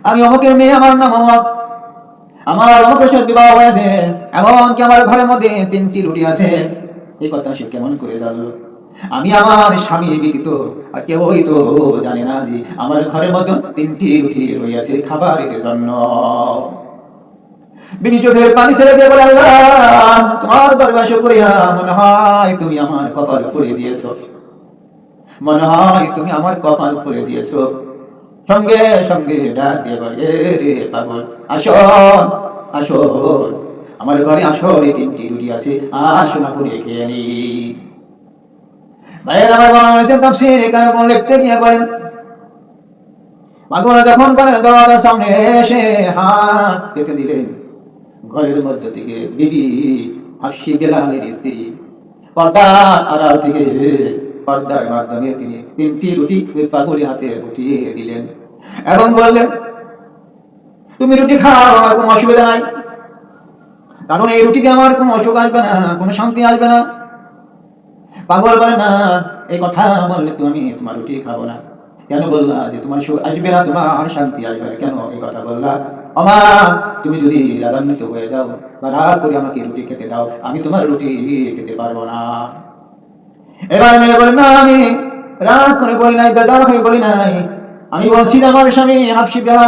আমি অমুকের মেয়ে, আমার নাম অমক, আমার অমুকের সাথে বিবাহ হয়েছে, এমনকি আমার ঘরের মধ্যে 3টি রুটি আছে। এই কথা সে কেমন করে জানলো? আমি আমার স্বামী ব্যতীত আর কেউই তো জানে না যে আমার ঘরের মধ্যে 3টি রুটি রয়েছে খাবারের জন্য। বিবি চোখের পানি ছেড়ে দিয়ে বলে, আল্লাহ তোমার দরবার শুকরিয়া, মনে হয় তুমি আমার কপাল খুলে দিয়েছো, মনে হয় তুমি আমার কপাল খুলে দিয়েছো। সঙ্গে সঙ্গে ডাক দিয়ে বলে, রে পাগল, আসল আসল, আমার ঘরে আসল 3টি রুটি আছে, আসল করে খেয়ে নি। ভাইয়ের আমার বলা হয়েছে তাফসীর, এখানে কোন লিখতে গিয়ে বলেন, পাগল যখন ঘরের দরজার সামনে এসে হাত পেতে দিলেন, ঘরের মধ্য থেকে বিবি হাফসি বেলালের স্ত্রী পর্দার আড়াল থেকে পর্দার মাধ্যমে তিনি 3টি রুটি ওই পাগলের হাতে উঠিয়ে দিলেন এবং বললেন, তুমি রুটি খাও, আমার কোনো অসুবিধা নাই, কারণ এই রুটিতে আমার কোনো অসুখ আসবে না, কোনো শান্তি আসবে না। পাগল বলে, না, এই কথা বললে তো আমি তোমার রুটি খাবো না। কেন বললা যে তোমার সুখ আসবে না, তোমার শান্তি আসবে না? কেন এই কথা বললা? আমা, তুমি যদি রাগান্বিত হয়ে যাও বা রাগ করে আমাকে রুটি খেতে দাও, আমি তোমার রুটি খেতে পারবো না। এবার মেয়ে বলে, না, আমি রাগ করে বলি নাই, বেজার হয়ে বলি নাই, আমি বলছি আমার স্বামী হাফসি বেলা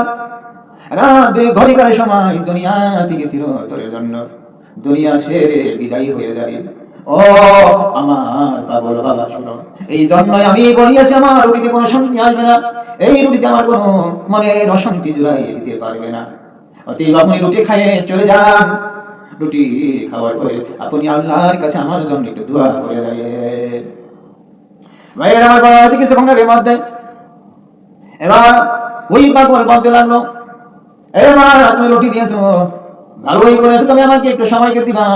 রাত 2 ঘড়িকার সময় দুনিয়া থেকে চিরতরের জন্য দুনিয়া ছেড়ে বিদায়ী হয়ে যাবে। ও আমার পাগল বাবা, শোনো, এই জন্যই আমি বলিয়াছি আমার রুটিতে কোনো শান্তি আসবে না, এই রুটিতে আমার কোনো মনের অশান্তি জুড়াই দিতে পারবে না। অতএব আপনি রুটি খাইয়ে চলে যান। রুটি খাওয়ার পরে আপনি আল্লাহর কাছে আমার জন্য একটু দোয়া করে যাবেন। ভাইয়ের আমার বলা আছে কিছুক্ষণের মধ্যে এবার ওই পাগল বলতে লাগলো, এ মা, তুমি রুটি দিয়েছো, ভালোই করেছো, তুমি আমাকে একটু সময় দিবা,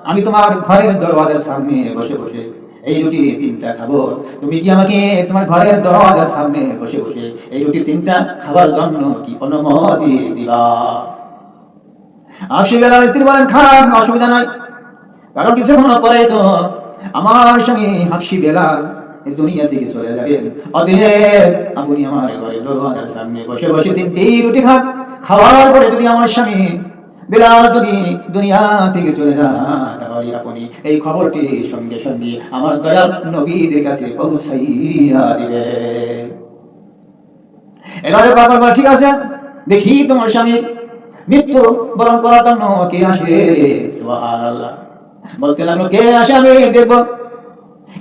আমি তোমার ঘরের দরওয়াজার সামনে বসে বসে এই রুটি 3টা খাবো। তুমি কি আমাকে তোমার ঘরের দরওয়াজার সামনে বসে বসে এই রুটি 3টা খাবার জন্য কি অনুমতি দিবা? হাফসি বেলাল স্ত্রী বলেন, খান, অসুবিধা নাই, কারণ কিছুক্ষণ পরে তো আমার স্বামী হাফসি বেলাল এই দুনিয়া থেকে চলে যাবেন। অতএব আপনি আমার ঘরের দরওয়াজার সামনে বসে বসে 3টি রুটি খান। খাওয়ার পরে যদি আমার স্বামী বেলাল যদি দুনিয়া থেকে চলে যান, তাহলে আপনি এই খবরটি সঙ্গে সঙ্গে আমার দয়াল নবীদের কাছে পৌঁছাইয়া দিবেন। এবারে পাগল বলে, ঠিক আছে, দেখি তোমার স্বামীর মৃত্যু বরণ করার জন্য কে আসে। সুবহানাল্লাহ। বলতে লাগলো, কে আসে আমি দেখবো।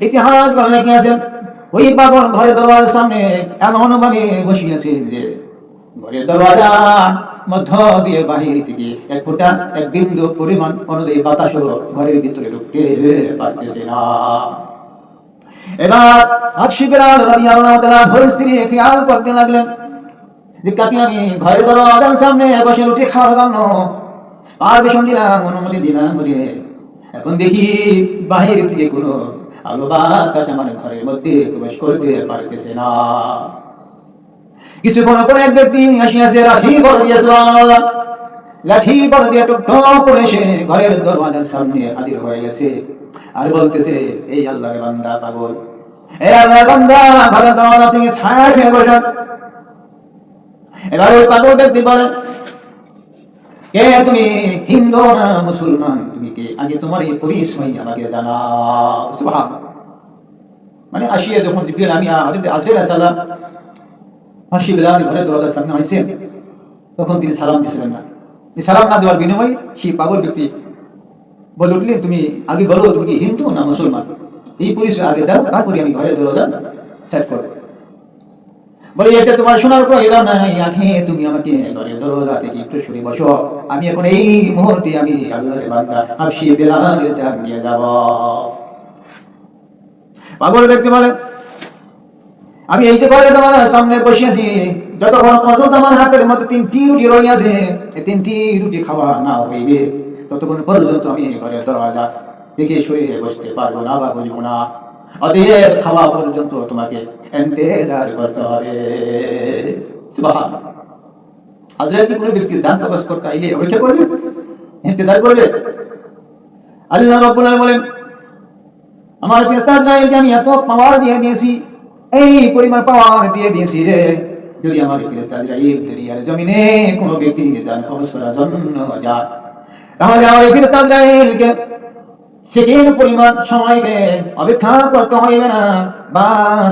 ইতিহাস বলে কি আছে, ওই পাগল ঘরের দরওয়াজার সামনে এমন ভাবে বসিয়েছে যে ঘরের দরওয়াজা মধ্য দিয়ে বাহির থেকে 1 ফোঁটা 1 বিন্দু পরিমাণ অনুযায়ী বাতাসও ঘরের ভিতরে ঢুকতে পারতেছে না। এবার হাফসি বেলাল রাদিয়াল্লাহু তাআলা ঘরের স্ত্রী খেয়াল করতে লাগলেন যে কাকে আমি ঘরের দরওয়াজার সামনে বসে রুটি খাওয়ার জন্য পারমিশন দিলাম, অনুমতি দিলাম, এখন দেখি বাহির থেকে কোনো আলো বাতাস আমার ঘরের মধ্যে প্রবেশ করতে পারতেছে না। কিছুক্ষণ পরে এক ব্যক্তি আসিয়াছে, লাঠি বড় দিয়ে, সুবহানাল্লাহ, লাঠি বড় দিয়ে টুকটুক করে এসে ঘরের দরওয়াজার সামনে হাজির হয়ে গেছে আর বলতেছে, এই আল্লাহর বান্দা পাগল, এই আল্লাহর বান্দা ঘরের দরওয়াজা থেকে ছায়া খেয়ে বসা। এবার ওই পাগল ব্যক্তি বলে, কে তুমি, হিন্দু না মুসলমান, তুমি কে, আগে তোমার এই পরিচয় আমাকে জানাও। সুবহানাল্লাহ। মানে আসিয়া যখন জিবরিল আমি হযরত আজরাইল আলাইহিস সালাম হাফসি বেলাল ঘরের দরজার সামনে আইছেন, তখন তিনি সালাম দিয়েছিলেন না। এই সালাম না দেওয়ার বিনিময়ে সেই পাগল ব্যক্তি বলে উঠলেন, তুমি আগে বলো তুমি কি হিন্দু না মুসলমান, এই পরিচয় আগে দাও, তারপরে আমি ঘরের দরজা সেট করব। বলে, এটা তোমার শোনার প্রয়োজন নাই, আগে তুমি আমাকে ঘরের দরজা থেকে একটু সরে বসো, আমি এখন এই মুহূর্তে আমি আল্লাহর বান্দা হাফসি বেলালের জান নিয়ে যাব। পাগল ব্যক্তি বলে, আমি এই যে ঘরে তোমার সামনে বসে আছি, যতক্ষণ পর্যন্ত আমার হাতের মধ্যে 3টি রুটি রয়েছে, এই 3টি রুটি খাওয়া না হইবে, ততক্ষণ পর্যন্ত আমি ঘরের দরজা থেকে সরে বসতে পারবো না বা বুঝবো না। অতএব খাওয়া পর্যন্ত তোমাকে ইন্তেজার করতে হবে। সুবহানাল্লাহ। হযরত কোন ব্যক্তি জান কবজ করতে আইলে অপেক্ষা করবে, ইন্তেজার করবে? আল্লাহ রাব্বুল আলামিন বলেন, আমার ফেরেশতা আজরাইলকে আমি এত পাওয়ার দিয়ে দিয়েছি, এই পরিমাণ পাওয়ার দিয়ে দিয়েছি রে, যদি আমার ফেরেশতা আজরাইল দুনিয়ার জমিনে কোনো ব্যক্তিকে জান কবজ করার জন্য যায়, তাহলে আমার ফেরেশতা আজরাইলকে সেকেন্ড পরিমাণ সময়কে অপেক্ষা করতে হইবে না, বা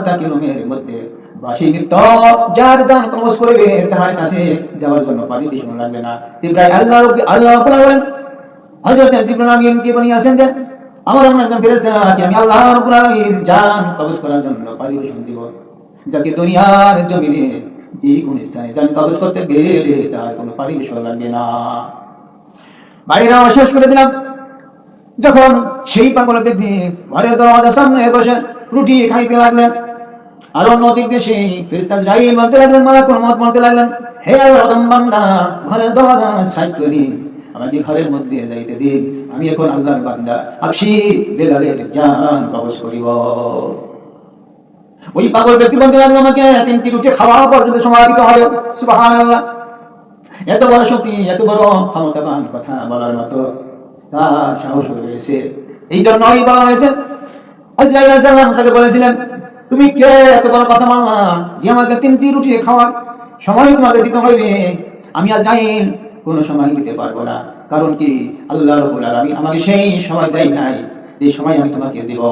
তাকে রুমের মধ্যে বাসীমিত যার জান কবজ করবে তার কাছে যাওয়ার জন্য পারমিশন লাগবে না। জিবরাইল আল্লাহ বলেন হযরত জিবরাইল আমিনকে বলিয়াছেন যে আমার একজন ফেরেশতাকে আমি আল্লাহ রাব্বুল আলামিন জান কবজ করার জন্য পারমিশন দিব, যাকে দুনিয়ার জমিনে যে কোন স্থানে জান কবজ করতে গেলে তার কোনো পারমিশন লাগবে না। বাইরে শেষ করে দিলাম। যখন সেই পাগল ব্যক্তি ঘরের দরওয়াজার সামনে বসে রুটি খাইতে লাগলেন, আর অন্য দিক দিয়ে সেই ফেরেশতা আজরাইল বলতে লাগলেন, মালাকুল মউত বলতে লাগলেন, হে আদম বান্দা, ঘরের দরওয়াজা সাইড করে দিন, আমাকে ঘরের মধ্যে যাইতে দিন, আমি এখন আল্লাহর বান্দা হাবশী বেলালের জান কবজ করিব। ওই পাগল ব্যক্তি বলতে লাগলো, আমাকে 3টি রুটি খাওয়া পর্যন্ত সময় দিতে হবে। সুবহানাল্লাহ! এত বড় শক্তি, এত বড় ক্ষমতাবান কথা বলার মতো তার সাহস রয়েছে। এই জন্যই বলা হয়েছে আজরাইল আলাইহিস সালাম তাকে বলেছিলেন, তুমি কে এত বড় কথা বললা যে আমাকে 3টি রুটি খাওয়ার সময় তোমাকে দিতে হবে? আমি আজরাইল কোনো সময় দিতে পারবো না, কারণ কি আল্লাহ রাব্বুল আলামিন আমাকে সেই সময় দেয় নাই যে সময় আমি তোমাকে দেব।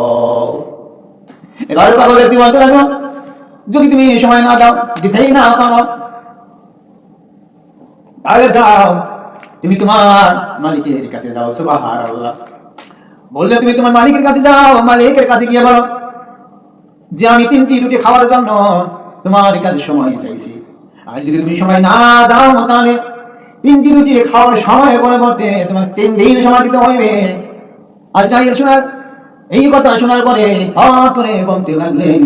এবার পাগল ব্যক্তি বলতে লাগলো, যদি তুমি এই সময় না দাও, দিতেই না পারো, তাহলে যাও, তুমি তোমার মালিকের কাছে যাও। সুবহানাল্লাহ! বললে তুমি তোমার মালিকের কাছে যাও, মালিকের কাছে গিয়ে বলো যে আমি 3টি রুটি খাওয়ার জন্য তোমার কাছে সময় চাইছি, আর যদি তুমি সময় না দাও তাহলে 3টি রুটি খাওয়ার সময় পরিবর্তে তোমার 3 দিন সময় দিতে হইবে। আজরাইল শোনার এই কথা শোনার পরে হঠাৎ করে বলতে লাগলেন,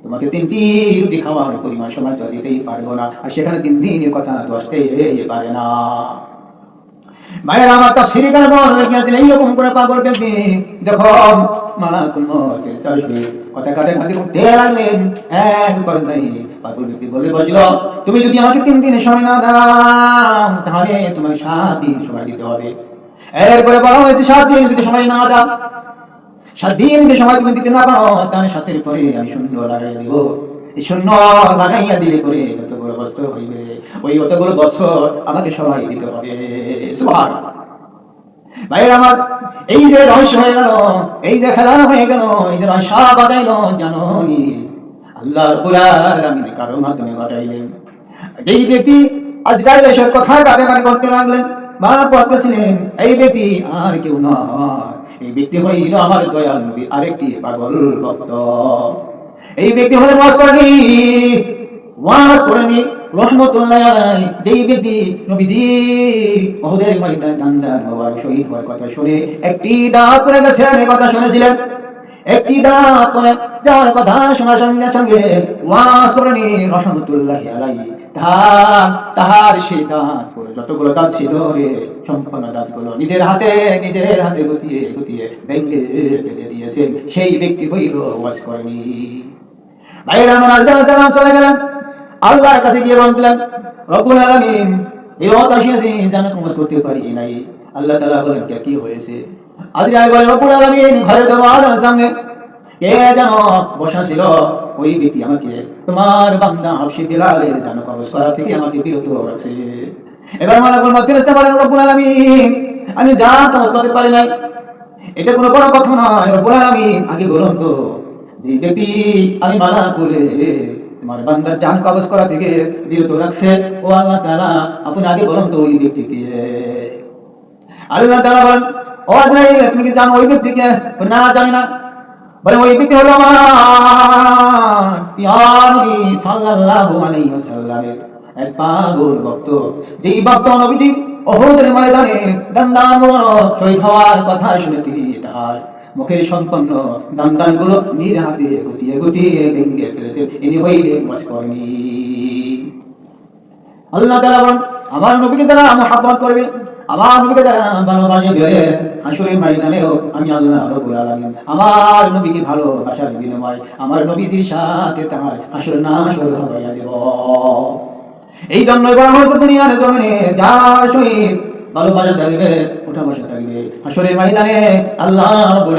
তোমাকে 3টি রুটি খাওয়ার পরিমাণ সময় তো দিতেই পারবো না, আর সেখানে 3 দিনের কথা তো আসতেই পারে না। মায়ের আমার তাফসীরে কারণ লেগেছিল এইরকম করে পাগল ব্যক্তি যখন মালাকুল মউত তার সঙ্গে কথা কাটাকাটি করতে লাগলেন, এক পর্যায়ে পাগল ব্যক্তি বলে বসল, তুমি যদি আমাকে 3 দিনের সময় না দাও তাহলে তোমাকে 7 দিন সময় দিতে হবে। এরপরে বলা হয়েছে 7 দিন যদি সময় না দাও, 7 দিন যদি সময় তুমি দিতে না পারো, তাহলে 7-এর পরে আমি শূন্য লাগাইয়া দিব। এই শূন্য লাগাইয়া দিলে পরে যতগুলো বছর হইবে ওই অতগুলো বছর আমাকে সময় দিতে হবে। সুবহানাল্লাহ! ভাইয়ের আমার, এই যে রহস্য হয়ে গেল, এই যে খেলা হয়ে গেল, এই যে রহস্য ঘটাইল, জানোনি আল্লাহ রাব্বুল আলামিন কারোর মাধ্যমে ঘটাইলেন। এই ব্যক্তি আজরাইল এসব কথা কাটাকাটি করতে লাগলেন বা করতেছিলেন, এই ব্যক্তি আর কেউ নয়, এই ব্যক্তি হইল আমার দয়াল নবী আরেকটি পাগল ভক্ত। এই ব্যক্তি হলেন ওয়াজ করেনি রহমতুল্লাহ আলাইহি, যেই ব্যক্তি নবীজি উহুদের ময়দানে দান্দার মোবারক শহীদ হওয়ার কথা শুনে একটি দাঁত পড়ে গেছে, কথা শুনেছিলেন, একটি দাঁত পড়ে যাওয়ার কথা শোনার সঙ্গে সঙ্গে ওয়াজ করেনি রহমতুল্লাহ আলাইহি, তাহার সেই দাঁত পড়ে যতগুলো দাঁত ছিল রে, সম্পূর্ণ দাঁতগুলো নিজের হাতে গুটিয়ে গুটিয়ে ভেঙে ফেলে দিয়েছেন। সেই ব্যক্তি হইল ওয়াজ করেনি। ভাইয়েরা আমার, আল্লাহ চলে গেলেন, আল্লাহর কাছে গিয়ে বললেন, রব্বুল আলামিন বিরত আসিয়াছি যেন কবজ করতে পারি নাই। আল্লাহ তাআলা বলেন, কি হয়েছে? আজরাইল বলেন, রব্বুল আলামিন ঘরে দরওয়াজার সামনে কে যেন বসা ছিল, ওই ব্যক্তি আমাকে তোমার বান্দা হাবশী বিলালের জান কবজ করা থেকে আমাকে বিরত রাখছে। এবার মালাকুল মউত ফেরেশতা বলেন, রব্বুল আলামিন আমি জান কবজ করতে পারি নাই, এটা কোনো বড় কথা নয়। রব্বুল আলামিন আগে বলুন তো, যে ব্যক্তি আমি মালাকুলে তোমার বান্দার জান কবজ করা থেকে বিরত রাখছে, ও আল্লাহ তাআলা আপনি আগে বলুন তো ওই ব্যক্তিকে। আল্লাহ তাআলা বলেন, ও আজরাইল তুমি কি জানো ওই ব্যক্তিকে? না, জানি না। বলে ওই ব্যক্তি হলো আমার প্রিয় নবী সাল্লাল্লাহু আলাইহি ওয়াসাল্লামের এক পাগল ভক্ত, যেই ভক্ত নবীজির উহুদের ময়দানে দান্দান মোবারক শহীদ হওয়ার কথা শুনে তিনি তার মুখের সম্পন্ন দান্দানগুলো নিজ হাতে গুটিয়ে গুটিয়ে ভেঙে ফেলেছেন। ইনি হইলেন ওয়াজ করেনি। আল্লাহ তাআলা বলেন, আমার নবীকে যারা মুহাব্বত করবে, আমার নবীকে যারা ভালোবাসবে, হাসরের ময়দানেও আমি আল্লাহ রাব্বুল আলামিন আমার নবীকে ভালোবাসার বিনিময়ে আমার নবীদের সাথে তার হাসরের নাসর হইয়া দেব। এই জন্যই বলা হয়েছে দুনিয়ার জমিনে যার সহিত ভালোবাসা থাকবে, ওঠা বসা থাকবে, হাসরের ময়দানে আল্লাহ রাব্বুল